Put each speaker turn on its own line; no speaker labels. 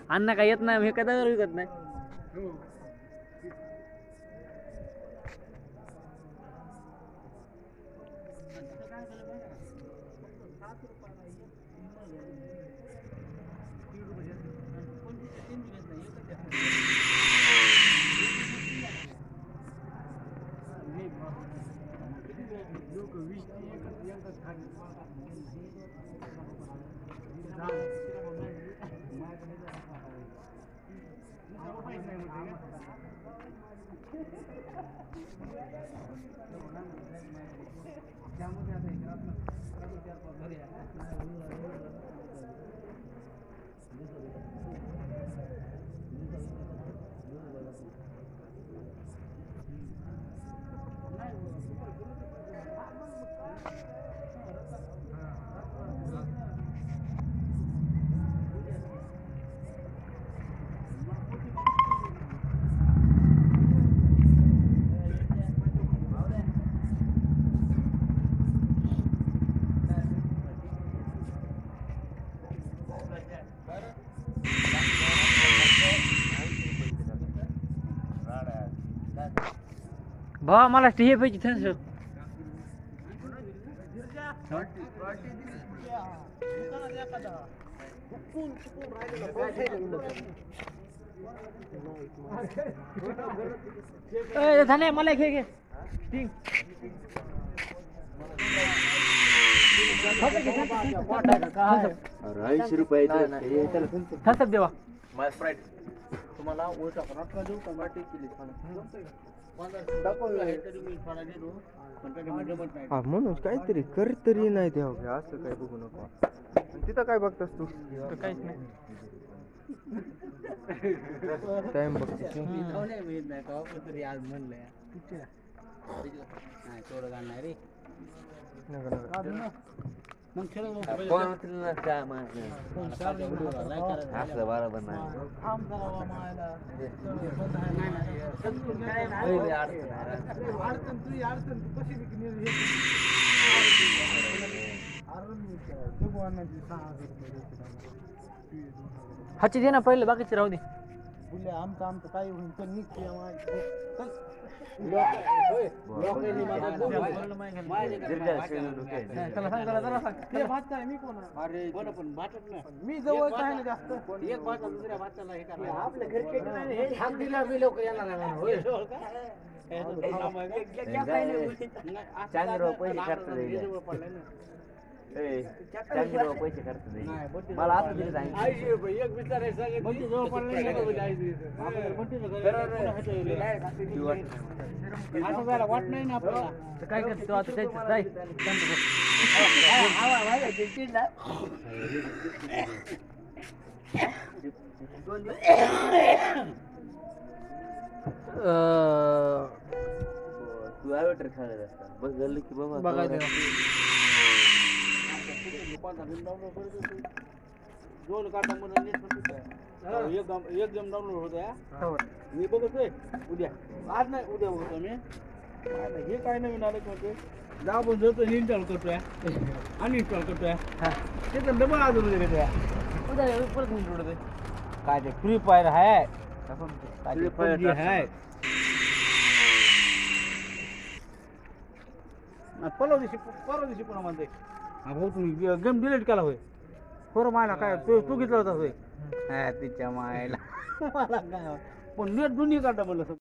अण्णा काय येत नाही हे काय दारू विकत नाही. भावा मला हे पाहिजे थंस झाले मला घे घे
80 रुपये
देवा
स्प्राईट तुम्हाला उलटा पराठा देऊ का वाटी केली
म्हणून काहीतरी कर तरी नाही द्यावं असं काय बघू नको. तिथं काय बघतस तू?
काहीच नाही.
टाइम बघते
आज म्हणलंय थोडं घालणार रे मग
बरोबर
हाची दे ना पहिले बाकीचे राहू दे.
आमचं आमचं काही होईल तर निघते मी जवळ काय ना जास्त एक भाचा दुसऱ्या भाचाला हे करा आपल्या घरचे हात दिला मी लवकर येणार नाही
पैसे खर्च मला आता दिले
वाट नाही ना आपल्याला काय करतो आता
तू ॲवेटर खेळत असता बस झालं की बाबा
बघायचं
दोन काटा म्हणून एक गेम डाउनलोड होता मी बघतोय उद्या आज नाही उद्या बघतो मी हे काय नवीन आलं म्हणते जा पण जातो इन्स्टॉल करतोय अनइन्स्टॉल करतोय ते तर डबल अजून
परत उडतोय
काय ते फ्री फायर आहे परवा दिवशी पुन्हा म्हणते भाऊ तुम्ही गेम डिलीट केला होय खरं मायला काय तू घेतला होता होय तिच्या मायला मला काय पण नेट दोन्ही काढता म्हणलं